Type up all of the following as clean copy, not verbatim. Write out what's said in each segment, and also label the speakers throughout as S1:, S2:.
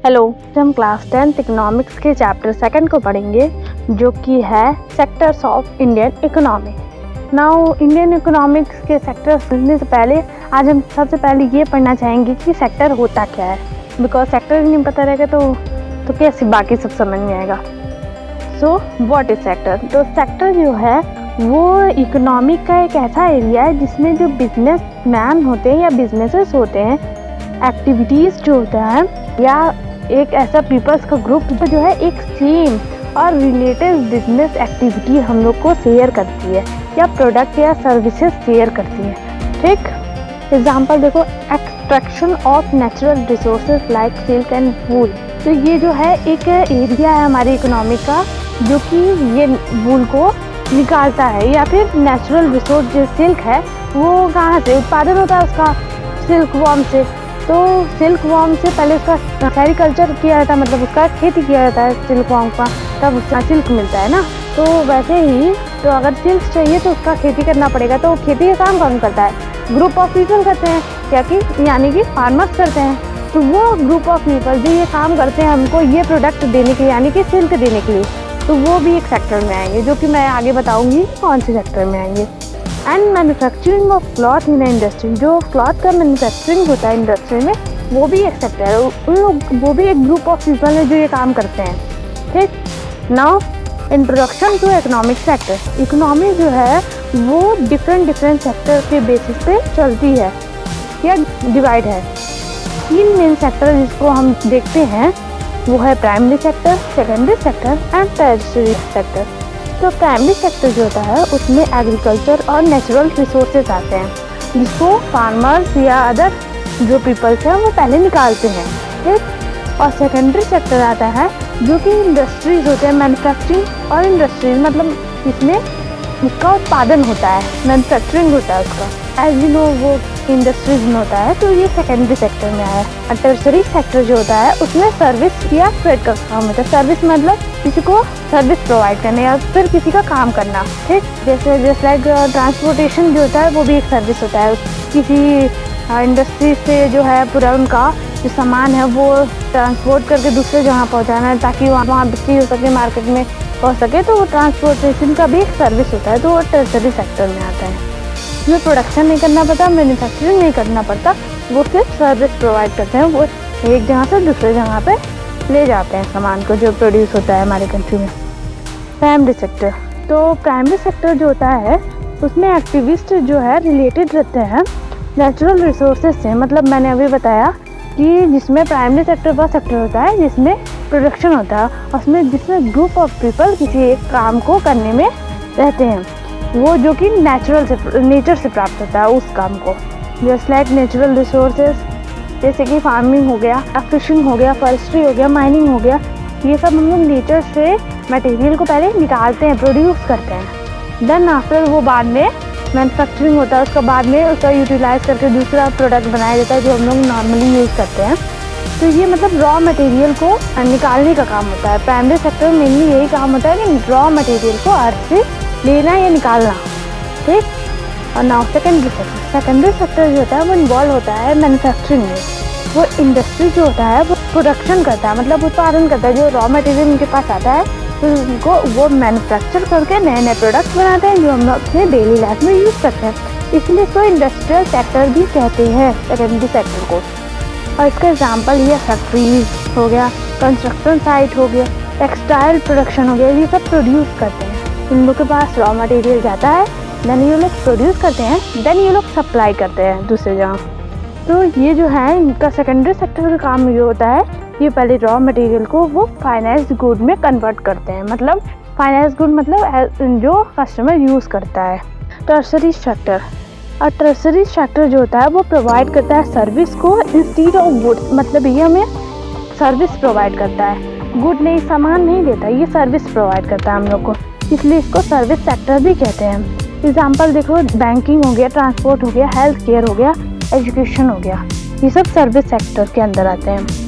S1: Hello, हम class 10th economics के chapter 2 को पढ़ेंगे, जो कि है sectors of Indian economy. Now Indian economics के सेक्टर्स समझने से पहले आज हम सबसे पहले ये पढ़ना चाहेंगे कि सेक्टर होता क्या है, बिकॉज सेक्टर नहीं पता रहेगा तो कैसे बाकी सब समझ में आएगा। So what is sector? तो सेक्टर जो है वो इकोनॉमी का एक ऐसा एरिया है जिसमें जो बिजनेस मैन होते हैं या बिजनेसेस होते हैं, एक्टिविटीज़ जो होता है या एक ऐसा पीपल्स का ग्रुप जो है एक सेम और रिलेटेड बिजनेस एक्टिविटी हम लोग को शेयर करती है या प्रोडक्ट या सर्विसेज शेयर करती है। ठीक, एग्जांपल देखो, extraction of natural resources like silk and wool. तो ये जो है एक एरिया है हमारी इकोनॉमी का जो कि ये वूल को निकालता है, या फिर नेचुरल रिसोर्स जो सिल्क है वो कहाँ से उत्पादन होता है उसका, सिल्क वॉर्म से। तो सिल्क वॉर्म से पहले उसका सेरिकल्चर किया जाता है, मतलब उसका खेती किया जाता है सिल्क वॉर्म का, तब उसका सिल्क मिलता है ना। तो वैसे ही तो अगर सिल्क चाहिए तो उसका खेती करना पड़ेगा। तो खेती का काम कौन करता है? ग्रुप ऑफ पीपल करते हैं, क्या कि यानी कि फार्मर्स करते हैं। तो वो ग्रुप ऑफ पीपल जो ये काम करते हैं हमको ये प्रोडक्ट देने के लिए, यानी कि सिल्क देने के लिए, तो वो भी एक सेक्टर में आएंगे, जो कि मैं आगे बताऊँगी कौन से सेक्टर में आएंगे। And manufacturing of cloth in industry, जो क्लॉथ का मैन्युफैक्चरिंग होता है इंडस्ट्री में, वो भी एक सेक्टर है। वो भी एक ग्रुप ऑफ पीपल है जो ये काम करते हैं। ठीक, now introduction to economic sector. Economy जो है वो डिफरेंट सेक्टर के बेसिस पे चलती है या डिवाइड है। 3 मेन सेक्टर जिसको हम देखते हैं वो है primary sector, secondary sector and tertiary sector. तो प्राइमरी सेक्टर जो होता है उसमें एग्रीकल्चर और नेचुरल रिसोर्सेज आते हैं, जिसको फार्मर्स या अदर जो पीपल्स हैं वो पहले निकालते हैं। ठीक, और सेकेंडरी सेक्टर आता है जो कि इंडस्ट्रीज होते हैं, मैन्युफैक्चरिंग और इंडस्ट्रीज, मतलब इसमें इसका उत्पादन होता है, मैन्युफैक्चरिंग होता है उसका, एज यू नो वो इंडस्ट्रीज में होता है। तो ये सेकेंडरी सेक्टर में आया। और टर्शियरी सेक्टर जो होता है उसमें सर्विस या ट्रेड का काम होता है। सर्विस मतलब किसी को सर्विस प्रोवाइड करना या फिर किसी का काम करना। ठीक, जैसे लाइक ट्रांसपोर्टेशन जो होता है वो भी एक सर्विस होता है। किसी इंडस्ट्री से जो है पूरा उनका जो सामान है वो ट्रांसपोर्ट करके दूसरे जगह पहुंचाना है ताकि वहाँ बिक्री हो सके, मार्केट में पहुँच सके, तो वो ट्रांसपोर्टेशन का भी एक सर्विस होता है। तो वो टर्शियरी सेक्टर में आता है। उसमें प्रोडक्शन नहीं करना पड़ता, मैन्युफैक्चरिंग नहीं करना पड़ता, वो सिर्फ सर्विस प्रोवाइड करते हैं। वो एक जगह से दूसरे जगह पे ले जाते हैं सामान को जो प्रोड्यूस होता है हमारे कंट्री में। प्राइमरी सेक्टर, तो प्राइमरी सेक्टर जो होता है उसमें एक्टिविस्ट जो है रिलेटेड रहते हैं नेचुरल रिसोर्सेज से। मतलब मैंने अभी बताया कि जिसमें प्राइमरी सेक्टर वह सेक्टर होता है जिसमें प्रोडक्शन होता है, उसमें जिसमें ग्रुप ऑफ पीपल किसी एक काम को करने में रहते हैं, वो जो कि नेचर से प्राप्त होता है उस काम को। जस्ट लाइक नेचुरल रिसोर्सेज, जैसे कि फार्मिंग हो गया, फिशिंग हो गया, फॉरेस्ट्री हो गया, माइनिंग हो गया, ये सब हम लोग नेचर से मटेरियल को पहले निकालते हैं, प्रोड्यूस करते हैं। देन आफ्टर वो बाद में मैन्युफैक्चरिंग होता है, उसका बाद में उसका यूटिलाइज करके दूसरा प्रोडक्ट बनाया जाता है जो हम लोग नॉर्मली यूज़ करते हैं। तो ये मतलब रॉ मटेरियल को निकालने का काम होता है। प्राइमरी सेक्टर में मेनली यही काम होता है कि रॉ मटेरियल को अर्थ से लेना या निकालना। ठीक, और now secondary sector. Secondary sector जो होता है वो इन्वॉल्व होता है मैन्युफैक्चरिंग में। वो इंडस्ट्री जो होता है वो प्रोडक्शन करता है, मतलब उत्पादन करता है। जो रॉ मटेरियल उनके पास आता है तो उनको वो मैन्युफैक्चर करके नए नए प्रोडक्ट्स बनाते हैं जो हम अपने डेली लाइफ में यूज़ करते हैं। इसलिए इसको इंडस्ट्रियल सेक्टर भी कहते हैं सेकेंडरी सेक्टर को। और इसका एग्जांपल ये फैक्ट्रीज हो गया, कंस्ट्रक्शन साइट हो गया, टेक्सटाइल प्रोडक्शन हो गया, ये सब प्रोड्यूस करते हैं। इन लोग के पास रॉ मटेरियल जाता है, देन ये लोग प्रोड्यूस करते हैं, देन ये लोग सप्लाई करते हैं दूसरे जगह। तो ये जो है इनका सेकेंडरी सेक्टर का काम ये होता है, ये पहले रॉ मटेरियल को वो फाइनेंस गुड में कन्वर्ट करते हैं। मतलब फाइनेंस गुड मतलब जो कस्टमर यूज़ करता है। टर्शियरी सेक्टर, और टर्शियरी सेक्टर जो होता है वो प्रोवाइड करता है सर्विस को इंस्टीड ऑफ गुड। मतलब ये हमें सर्विस प्रोवाइड करता है, गुड नहीं, सामान नहीं देता, ये सर्विस प्रोवाइड करता है हम लोग को, इसलिए इसको सर्विस सेक्टर भी कहते हैं। एग्जाम्पल देखो, बैंकिंग हो गया, ट्रांसपोर्ट हो गया, हेल्थ केयर हो गया, एजुकेशन हो गया, ये सब सर्विस सेक्टर के अंदर आते हैं।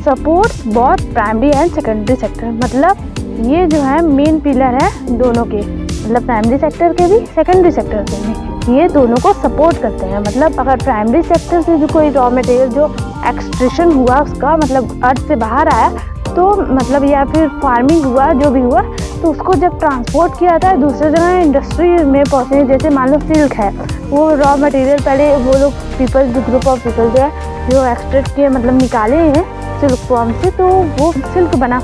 S1: Supports both primary and secondary sector, मतलब ये जो है मेन पिलर है दोनों के, मतलब प्राइमरी सेक्टर के भी, सेकेंडरी सेक्टर के भी। ये दोनों को सपोर्ट करते हैं। मतलब अगर प्राइमरी सेक्टर से जो कोई रॉ मटेरियल जो एक्सट्रैक्शन हुआ उसका, मतलब अर्थ से बाहर आया, तो मतलब या फिर फार्मिंग हुआ, जो भी हुआ, तो उसको जब ट्रांसपोर्ट किया जाता है दूसरे जगह इंडस्ट्री में पहुँचने, जैसे मान लो सिल्क है, वो रॉ मटेरियल पहले वो लोग पीपल, जो ग्रुप ऑफ पीपल जो है जो एक्सट्रैक्ट किए, मतलब निकाले हैं सिल्क फॉर्म से, तो वो सिल्क बना,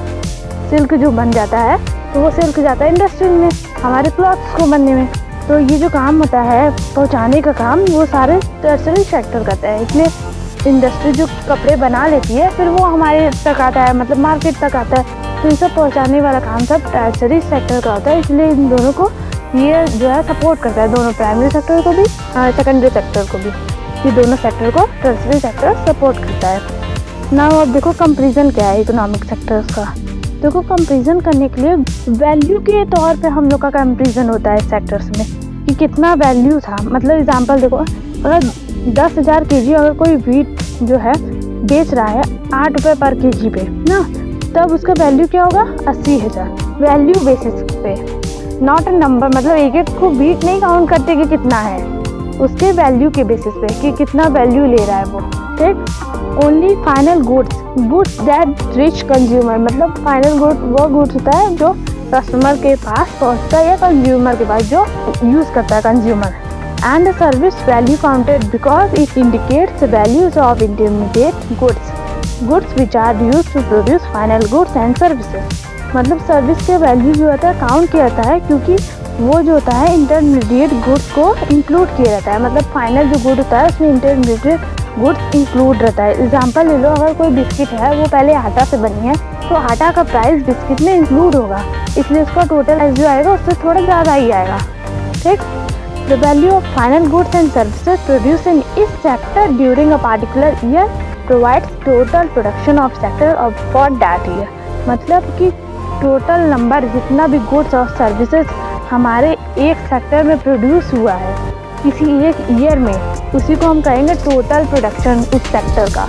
S1: सिल्क जो बन जाता है तो वो सिल्क जाता है इंडस्ट्री में हमारे क्लॉथ्स को बनने में। तो ये जो काम होता है पहुंचाने का काम, वो सारे टर्सरी सेक्टर करता है। इसलिए इंडस्ट्री जो कपड़े बना लेती है फिर वो हमारे तक आता है, मतलब मार्केट तक आता है, तो इन सब पहुँचाने वाला काम सब टर्सरी सेक्टर का होता है। इसलिए इन दोनों को ये जो है सपोर्ट करता है, दोनों प्राइमरी सेक्टर को भी सेकेंडरी सेक्टर को भी, ये दोनों सेक्टर को टर्सरी सेक्टर सपोर्ट करता है। ना अब देखो कंपैरिजन क्या है इकोनॉमिक सेक्टर्स का। देखो कंपैरिजन करने के लिए वैल्यू के तौर पे हम लोग का कंपैरिजन होता है सेक्टर्स में कि कितना वैल्यू था। मतलब एग्जांपल देखो, अगर 10,000 kg अगर कोई व्हीट जो है बेच रहा है 8 रुपये पर kg पे ना, तब उसका वैल्यू क्या होगा 80,000, वैल्यू बेसिस पे, नॉट अ नंबर। मतलब एक एक को व्हीट नहीं काउंट करते कि कितना है, उसके वैल्यू के बेसिस पे कि कितना वैल्यू ले रहा है वो, ठीक। Only final goods that reach consumer, मतलब फाइनल गुड वो गुड्स होता है जो कस्टमर के पास पहुंचता है या कंज्यूमर के पास जो यूज़ करता है consumer. And service value counted because it indicates values of intermediate goods which are used to produce final goods and services. मतलब सर्विस के वैल्यू जो होता है काउंट किया जाता है, क्योंकि वो जो होता है इंटरमीडिएट गुड्स को इंक्लूड किया जाता है। मतलब फाइनल जो गुड होता है उसमें इंटरमीडिएट गुड्स इंक्लूड रहता है। एग्जांपल ले लो, अगर कोई बिस्किट है वो पहले आटा से बनी है, तो आटा का प्राइस बिस्किट में इंक्लूड होगा, इसलिए उसका टोटल प्राइस जो आएगा उससे थोड़ा ज़्यादा ही आएगा, ठीक। The value of final goods and services produce in इस sector during a particular year provides total production of sector for that year. मतलब कि टोटल नंबर जितना भी गुड्स और सर्विसेज हमारे एक सेक्टर में प्रोड्यूस हुआ है किसी एक ईयर में, उसी को हम कहेंगे टोटल प्रोडक्शन उस सेक्टर का,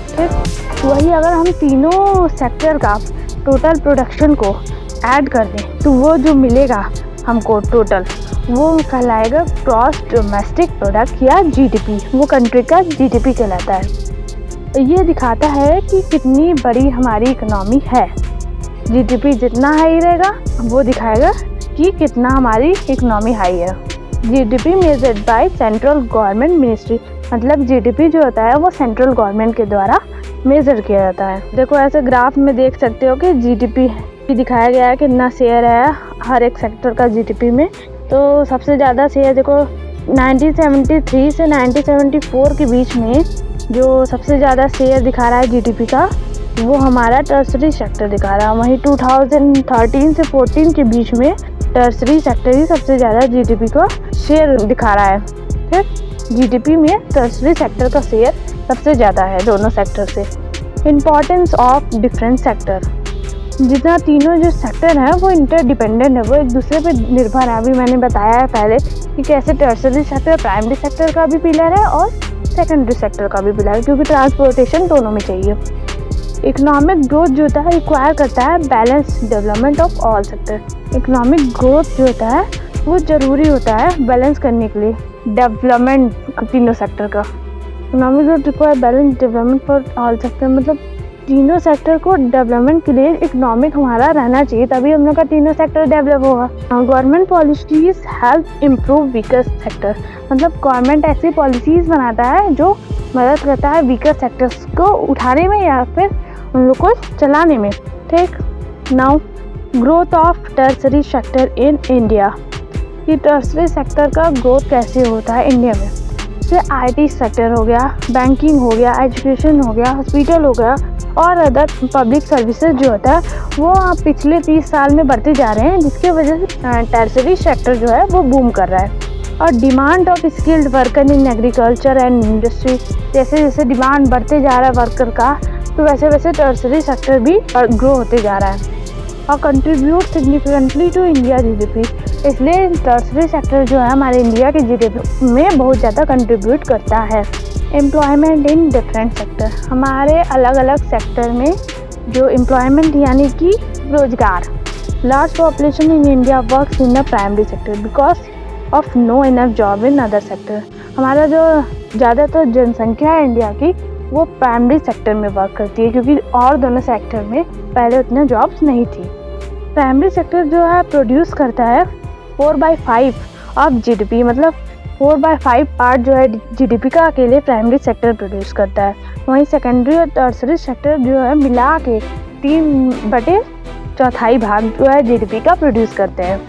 S1: ठीक। वही अगर हम तीनों सेक्टर का टोटल प्रोडक्शन को ऐड कर दें तो वो जो मिलेगा हमको टोटल, वो कहलाएगा ग्रॉस डोमेस्टिक प्रोडक्ट या जीडीपी, वो कंट्री का जीडीपी कहलाता है। ये दिखाता है कि कितनी बड़ी हमारी इकोनॉमी है। जीडीपी जितना हाई रहेगा वो दिखाएगा कि कितना हमारी इकोनॉमी हाई है। GDP measured by central government ministry, मतलब जीडीपी जो होता है वो सेंट्रल गवर्नमेंट के द्वारा मेजर किया जाता है। देखो ऐसे ग्राफ में देख सकते हो कि जीडीपी दिखाया गया है कितना शेयर है हर एक सेक्टर का जीडीपी में। तो सबसे ज़्यादा शेयर देखो 1973 से 1974 के बीच में जो सबसे ज़्यादा शेयर दिखा रहा है जीडीपी का, वो हमारा टर्सरी सेक्टर दिखा रहा है। वहीं 2013 से 14 के बीच में टर्सरी सेक्टर ही सबसे ज़्यादा जीडीपी का शेयर दिखा रहा है, ठीक। जीडीपी में टर्सरी सेक्टर का शेयर सबसे ज़्यादा है दोनों सेक्टर से। इम्पॉर्टेंस ऑफ डिफरेंट सेक्टर, जितना तीनों जो सेक्टर हैं वो इंटरडिपेंडेंट है, वो एक दूसरे पे निर्भर है। अभी मैंने बताया है पहले कि कैसे टर्सरी सेक्टर प्राइमरी सेक्टर का भी पिलर है और सेकेंडरी सेक्टर का भी पिलर है, क्योंकि ट्रांसपोर्टेशन दोनों में चाहिए। इकोनॉमिक ग्रोथ जो होता है रिक्वायर करता है balance development of all sector. Economic growth जो होता है वो ज़रूरी होता है बैलेंस करने के लिए डेवलपमेंट तीनों सेक्टर का। Economic growth require balance development for all sector, मतलब तीनों सेक्टर को डेवलपमेंट के लिए इकोनॉमिक हमारा रहना चाहिए, तभी हम लोग का तीनों सेक्टर डेवलप होगा। Government policies help improve weaker sector, मतलब गवर्नमेंट ऐसी पॉलिसीज़ बनाता है जो मदद करता है वीकर सेक्टर्स को उठाने में या फिर उन लोग को चलाने में, ठीक। Now growth of tertiary sector in India, कि टर्सरी सेक्टर का ग्रोथ कैसे होता है इंडिया में। जैसे आईटी सेक्टर हो गया, बैंकिंग हो गया, एजुकेशन हो गया, हॉस्पिटल हो गया और अदर पब्लिक सर्विसेज जो होता है वो पिछले 30 साल में बढ़ते जा रहे हैं, जिसकी वजह से टर्सरी सेक्टर जो है वो बूम कर रहा है। और demand of skilled worker in agriculture and industry, जैसे जैसे डिमांड बढ़ते जा रहा है वर्कर का, तो वैसे वैसे टर्सरी सेक्टर भी ग्रो होते जा रहा है और contribute significantly to India GDP. इसलिए टर्सरी सेक्टर जो है हमारे इंडिया के जीडीपी में बहुत ज़्यादा कंट्रीब्यूट करता है। एम्प्लॉयमेंट इन डिफरेंट सेक्टर, हमारे अलग अलग सेक्टर में जो एम्प्लॉयमेंट यानी कि रोजगार। Large population in India works in the primary sector because of no enough job in other sector. हमारा जो ज़्यादातर जनसंख्या है इंडिया की वो प्राइमरी सेक्टर में वर्क करती है, क्योंकि और दोनों सेक्टर में पहले उतने जॉब्स नहीं थी। प्राइमरी सेक्टर जो है प्रोड्यूस करता है 4/5 ऑफ जीडीपी, मतलब 4/5 पार्ट जो है जीडीपी का अकेले प्राइमरी सेक्टर प्रोड्यूस करता है। वहीं सेकेंडरी और टर्सरी सेक्टर जो है मिला के 3/4 भाग जो है जीडीपी का प्रोड्यूस करते हैं।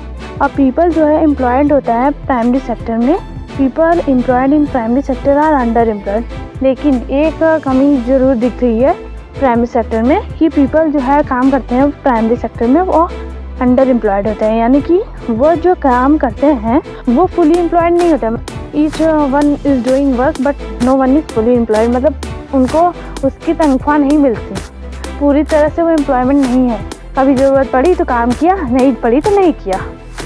S1: और पीपल जो है एम्प्लॉयड होता है प्राइमरी सेक्टर में, people employed in primary sector are under employed. लेकिन एक कमी जरूर दिख रही है प्राइमरी सेक्टर में कि पीपल जो है काम करते हैं प्राइमरी सेक्टर में वो अंडर एम्प्लॉयड होते हैं, यानी कि वो जो काम करते हैं वो फुली एम्प्लॉयड नहीं होता। Each one is doing work but no one is fully employed, मतलब उनको उसकी तनख्वाह नहीं मिलती, पूरी तरह से वो एम्प्लॉयमेंट नहीं है। कभी ज़रूरत पड़ी तो काम किया, नहीं पड़ी तो नहीं किया।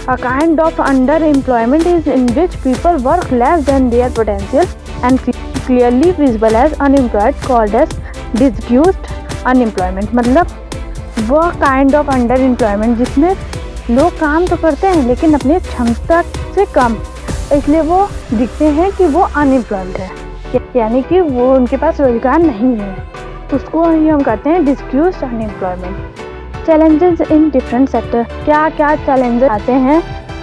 S1: A kind of underemployment is in which people work less than their potential and clearly visible as unemployed, called as disguised unemployment। मतलब वो काइंड ऑफ अंडर एम्प्लॉयमेंट जिसमें लोग काम तो करते हैं लेकिन अपनी क्षमता से कम, इसलिए वो दिखते हैं कि वो अनएम्प्लॉयड है, यानी कि वो उनके पास रोजगार नहीं है, उसको ही हम कहते हैं discussed unemployment. Challenges in different sector, क्या क्या चैलेंजेस आते हैं,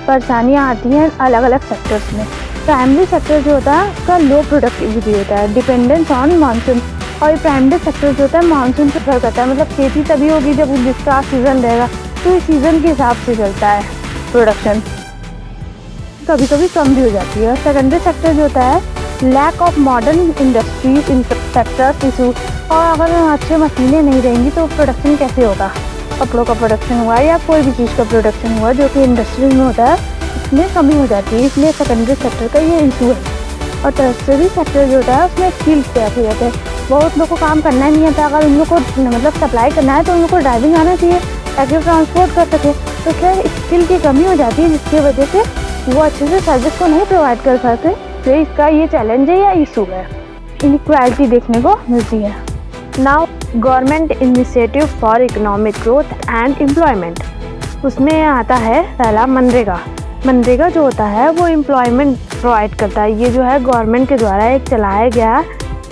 S1: परेशानियाँ आती हैं अलग अलग सेक्टर्स में। प्राइमरी सेक्टर जो होता है उसका लो प्रोडक्टिविटी होता है, डिपेंडेंस ऑन मानसून। और प्राइमरी सेक्टर जो होता है मानसून पर निर्भर करता है, मतलब खेती तभी होगी जब जिसका सीज़न रहेगा, तो इस सीज़न के हिसाब से चलता है प्रोडक्शन, कभी कभी कम भी हो जाती है। सेकेंडरी सेक्टर जो होता है lack of modern industries infrastructure issue, और अगर अच्छे मशीनें नहीं रहेंगी तो प्रोडक्शन कैसे होगा। कपड़ों का प्रोडक्शन हुआ या कोई भी चीज़ का प्रोडक्शन हुआ जो कि इंडस्ट्रीज में होता है, इसमें कमी हो जाती है, इसलिए सेकेंडरी सेक्टर का ये इशू है। और टर्सरी सेक्टर जो होता है उसमें स्किल गैप हो जाता है, बहुत लोग को काम करना ही नहीं आता, अगर उन लोग को मतलब सप्लाई करना है तो उन लोग को ड्राइविंग आना चाहिए ताकि वो ट्रांसपोर्ट कर सके, तो क्या स्किल की कमी हो जाती है जिसकी वजह से वो अच्छे से सर्विस को नहीं प्रोवाइड कर पाते। तो इसका ये चैलेंज है या इशू है, इनइक्वालिटी देखने को मिलती है। Now government initiative for economic growth and employment, उसमें आता है पहला मनरेगा। मनरेगा जो होता है वो एम्प्लॉयमेंट प्रोवाइड करता है, ये जो है गवर्नमेंट के द्वारा एक चलाया गया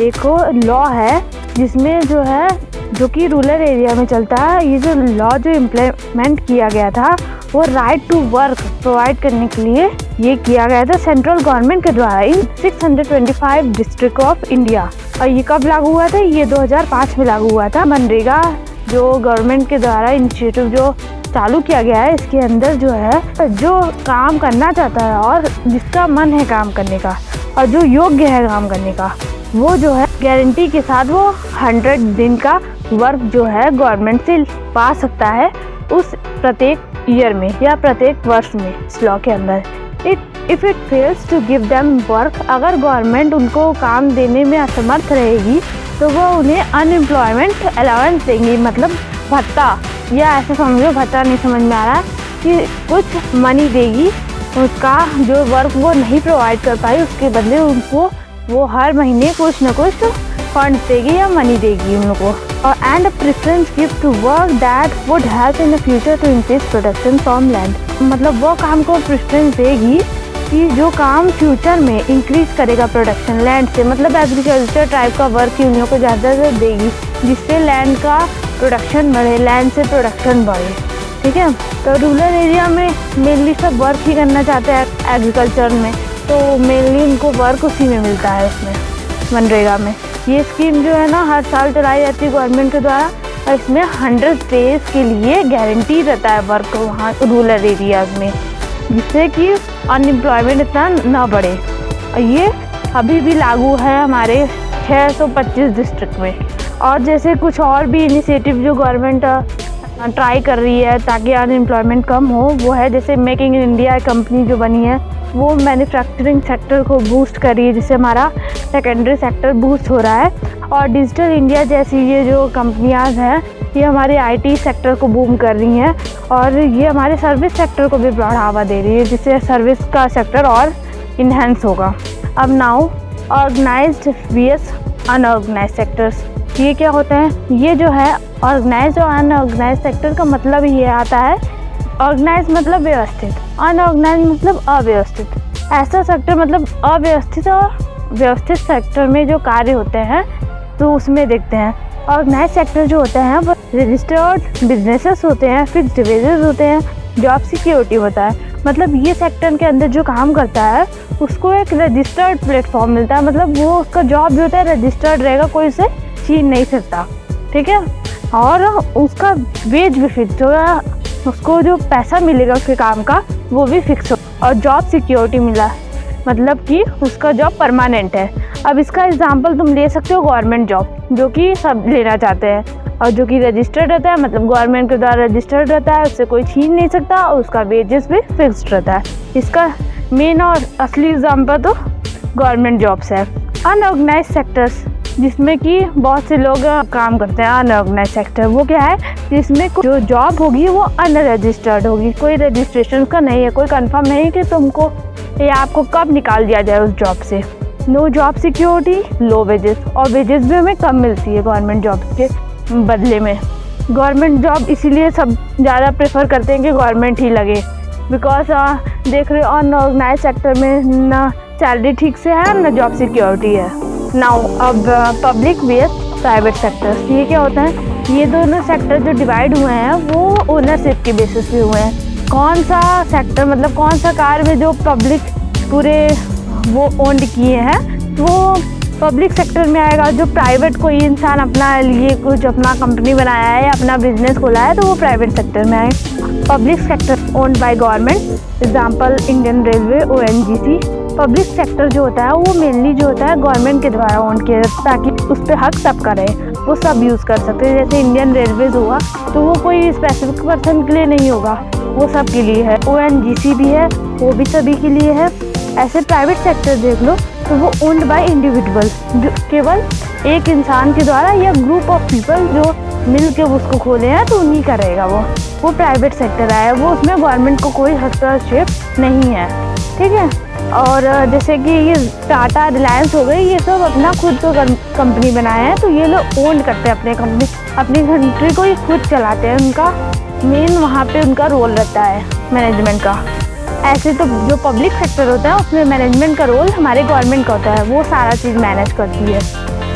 S1: एक लॉ है जिसमें जो है जो कि रूरल एरिया में चलता है। ये जो लॉ जो इम्प्लीमेंट किया गया था वो राइट टू वर्क प्रोवाइड करने के लिए ये किया गया था सेंट्रल गवर्नमेंट के द्वारा इन 625 डिस्ट्रिक्ट ऑफ इंडिया। और ये कब लागू हुआ था, ये 2005 में लागू हुआ था। मनरेगा जो गवर्नमेंट के द्वारा इनिशिएटिव जो चालू किया गया है, इसके अंदर जो है जो काम करना चाहता है और जिसका मन है काम करने का और जो योग्य है काम करने का, वो जो है गारंटी के साथ वो 100 दिन का वर्क जो है गवर्नमेंट से पा सकता है उस प्रत्येक ईयर में या प्रत्येक वर्ष में। इस लॉ के अंदर if it fails to give them work, अगर गवर्नमेंट उनको काम देने में असमर्थ रहेगी तो वो उन्हें अनएम्प्लॉयमेंट अलाउंस देंगी, मतलब भत्ता, या ऐसे समझो भत्ता नहीं समझ में आ रहा है कि कुछ मनी देगी, उसका जो वर्क वो नहीं प्रोवाइड कर पाई उसके बदले उनको वो हर महीने कुछ न कुछ फंड देगी या मनी देगी उन लोगों को। और and preference give to work that would help in the future to increase production from land, मतलब वो काम को प्रेफरेंस देगी कि जो काम फ्यूचर में इंक्रीज करेगा प्रोडक्शन लैंड से, मतलब एग्रीकल्चर टाइप का वर्क उन लोगों को ज़्यादा देगी जिससे लैंड का प्रोडक्शन बढ़े, लैंड से प्रोडक्शन बढ़े। ठीक है, तो रूरल एरिया में मेनली सब वर्क ही करना चाहते हैं एग्रीकल्चर में, तो मेनली उनको वर्क उसी में मिलता है उसमें मनरेगा में। ये स्कीम जो है ना हर साल चलाई जाती है गवर्नमेंट के द्वारा और इसमें 100 डेज के लिए गारंटी रहता है वर्क वहाँ रूरल एरियाज़ में, जिससे कि अनएम्प्लॉयमेंट इतना ना बढ़े। और ये अभी भी लागू है हमारे 625 डिस्ट्रिक्ट में। और जैसे कुछ और भी इनिशिएटिव जो गवर्नमेंट ट्राई कर रही है ताकि अनएम्प्लॉयमेंट कम हो, वो है जैसे मेक इन इंडिया कंपनी जो बनी है वो मैन्युफैक्चरिंग सेक्टर को बूस्ट कर रही है, जिससे हमारा सेकेंडरी सेक्टर बूस्ट हो रहा है। और डिजिटल इंडिया जैसी ये जो कंपनियां हैं ये हमारे आईटी सेक्टर को बूम कर रही हैं और ये हमारे सर्विस सेक्टर को भी बढ़ावा दे रही है, जिससे सर्विस का सेक्टर और इन्हेंस होगा। अब now organised VS unorganised sectors, ये क्या होते हैं? ये जो है ऑर्गेनाइज्ड और अनऑर्गेनाइज्ड सेक्टर का मतलब ये आता है, ऑर्गेनाइज मतलब व्यवस्थित, अनऑर्गेनाइज मतलब अव्यवस्थित। ऐसा सेक्टर मतलब अव्यवस्थित और व्यवस्थित सेक्टर में जो कार्य होते हैं तो उसमें देखते हैं। ऑर्गेनाइज सेक्टर जो होते हैं वो रजिस्टर्ड बिजनेसेस होते हैं, फिक्स्ड वेजेस होते हैं, जॉब सिक्योरिटी होता है। मतलब ये सेक्टर के अंदर जो काम करता है उसको एक रजिस्टर्ड प्लेटफॉर्म मिलता है, मतलब वो उसका जॉब जो होता है रजिस्टर्ड रहेगा, कोई उसे छीन नहीं सकता, ठीक है। और उसका वेज भी फिक्स होगा, उसको जो पैसा मिलेगा उसके काम का वो भी फिक्स होगा। और जॉब सिक्योरिटी मिला मतलब कि उसका जॉब परमानेंट है। अब इसका एग्जांपल तुम ले सकते हो गवर्नमेंट जॉब, जो कि सब लेना चाहते हैं और जो कि रजिस्टर्ड रहता है, मतलब गवर्नमेंट के द्वारा रजिस्टर्ड रहता है, उससे कोई छीन नहीं सकता और उसका वेजेस भी फिक्स्ड रहता है। इसका मेन और असली एग्जांपल तो गवर्नमेंट जॉब्स है। अनऑर्गेनाइज सेक्टर्स, जिसमें कि बहुत से लोग काम करते हैं। अनऑर्गेनाइज सेक्टर वो क्या है, जिसमें जो जॉब होगी वो अनरजिस्टर्ड होगी, कोई रजिस्ट्रेशन का नहीं है, कोई कंफर्म नहीं कि तुमको या आपको कब निकाल दिया जाए उस जॉब से। No job security, low wages, और वेजेस भी हमें कम मिलती है गवर्नमेंट जॉब के बदले में। गवर्नमेंट जॉब इसीलिए सब ज़्यादा प्रेफर करते हैं कि गवर्नमेंट ही लगे, बिकॉज देख रहे हो अनऑर्गेनाइज सेक्टर में ना सैलरी ठीक से है ना जॉब सिक्योरिटी है। नाउ अब पब्लिक वेस प्राइवेट सेक्टर्स, ये क्या होता है, ये दोनों सेक्टर जो डिवाइड हुए हैं वो ओनरशिप के बेसिस पे हुए हैं। कौन सा सेक्टर मतलब कौन सा कार्य में जो पब्लिक पूरे वो ओन्ड किए हैं वो पब्लिक सेक्टर में आएगा। जो प्राइवेट कोई इंसान अपना लिए कुछ अपना कंपनी बनाया है या अपना बिजनेस खोला है तो वो प्राइवेट सेक्टर में आएगा। Public sector owned by government, example Indian railway, ONGC। Public sector जो होता है वो मेनली जो होता है गवर्नमेंट के द्वारा ओन किया जाता है, ताकि उस पर हक सबका रहे, वो सब यूज़ कर सकते हैं। जैसे इंडियन रेलवेज हुआ तो वो कोई स्पेसिफिक पर्सन के लिए नहीं होगा, वो सब के लिए है। ONGC भी है, वो भी सभी के लिए है। ऐसे प्राइवेट सेक्टर देख लो तो वो ओन्ड बाय इंडिविजुअल, जो केवल एक इंसान के द्वारा या ग्रुप ऑफ पीपल जो मिल के उसको खोले हैं तो उन्हीं का रहेगा वो प्राइवेट सेक्टर आया। वो उसमें गवर्नमेंट को कोई हस्तक्षेप नहीं है, ठीक है। और जैसे कि ये टाटा, रिलायंस हो गई, ये सब अपना खुद तो कंपनी बनाए हैं तो ये लोग ओन करते हैं अपने कंपनी, अपनी कंट्री को ये खुद चलाते हैं। उनका मेन वहाँ पे उनका रोल रहता है मैनेजमेंट का। ऐसे तो जो पब्लिक सेक्टर होता है उसमें मैनेजमेंट का रोल हमारे गवर्नमेंट का होता है, वो सारा चीज़ मैनेज करती है।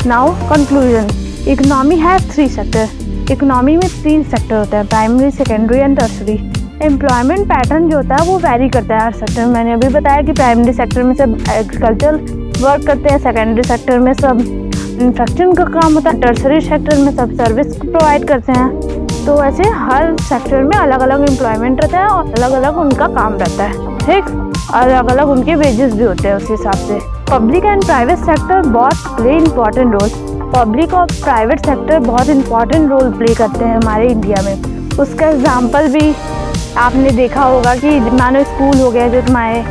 S1: नाउ कंक्लूजन, इकोनॉमी है 3 सेक्टर। इकोनॉमी में 3 सेक्टर होते हैं, primary, secondary and tertiary. Employment pattern जो होता है वो वैरी करता है हर सेक्टर में। मैंने अभी बताया कि प्राइमरी सेक्टर में सब एग्रीकल्चर वर्क करते हैं, सेकेंडरी सेक्टर में सब इंफ्रास्ट्रक्चर का काम होता है, टर्सरी सेक्टर में सब सर्विस प्रोवाइड करते हैं। तो ऐसे हर सेक्टर में अलग अलग एम्प्लॉयमेंट रहता है और अलग अलग उनका काम रहता है, ठीक। अलग अलग उनके वेजेस भी होते हैं उस हिसाब से। पब्लिक एंड प्राइवेट सेक्टर बहुत प्ले इंपॉर्टेंट रोल, पब्लिक और प्राइवेट सेक्टर बहुत इंपॉर्टेंट रोल प्ले करते हैं हमारे इंडिया में। उसका एग्जाम्पल भी आपने देखा होगा कि मानो स्कूल हो गया जो तुम्हारे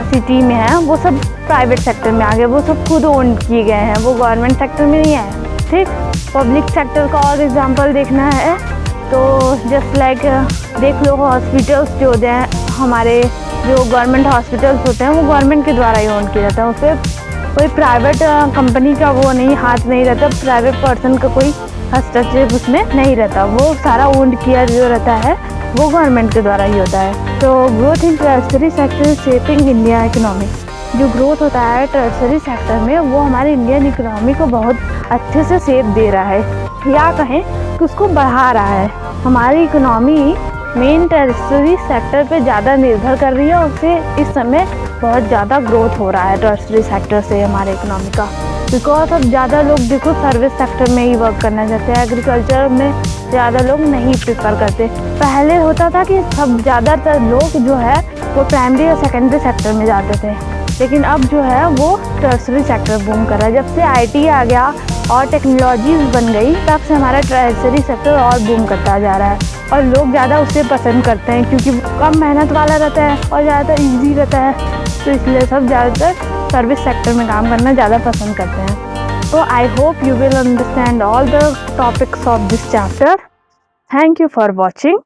S1: सिटी में है वो सब प्राइवेट सेक्टर में आ गए, वो सब खुद ओन किए गए हैं, वो गवर्नमेंट सेक्टर में नहीं है, ठीक। पब्लिक सेक्टर का और एग्जांपल देखना है तो जस्ट लाइक देख लो हॉस्पिटल्स जो होते हैं हमारे, जो गवर्नमेंट हॉस्पिटल्स होते हैं वो गवर्नमेंट के द्वारा ही ओन किया जाता है, उस पर कोई प्राइवेट कंपनी का वो नहीं, हाथ नहीं रहता, प्राइवेट पर्सन का कोई हस्तक्षेप उसमें नहीं रहता, वो सारा ओन किया जो रहता है वो गवर्नमेंट के द्वारा ही होता है। तो growth in tertiary sector shaping India economy, जो ग्रोथ होता है टर्सरी सेक्टर में वो हमारे इंडियन इकोनॉमी को बहुत अच्छे से शेप दे रहा है, या कहें कि उसको बढ़ा रहा है। हमारी इकोनॉमी मेन टर्सरी सेक्टर पे ज़्यादा निर्भर कर रही है और उससे इस समय बहुत ज़्यादा ग्रोथ हो रहा है टर्सरी सेक्टर से हमारे इकोनॉमी का, बिकॉज अब ज़्यादा लोग देखो सर्विस सेक्टर में ही वर्क करना चाहते हैं, एग्रीकल्चर में ज़्यादा लोग नहीं प्रेफर करते। पहले होता था कि सब ज़्यादातर लोग जो है वो प्राइमरी और सेकेंडरी सेक्टर में जाते थे, लेकिन अब जो है वो टर्सरी सेक्टर बूम कर रहा है। जब से IT आ गया और टेक्नोलॉजीज बन गई तब से हमारा टर्सरी सेक्टर और बूम करता जा रहा है और लोग ज़्यादा उसे पसंद करते हैं क्योंकि कम मेहनत वाला रहता है और ज़्यादातर ईजी रहता है, तो इसलिए सब ज़्यादातर सर्विस सेक्टर में काम करना ज़्यादा पसंद करते हैं। So I hope you will understand all the topics of this chapter. Thank you for watching.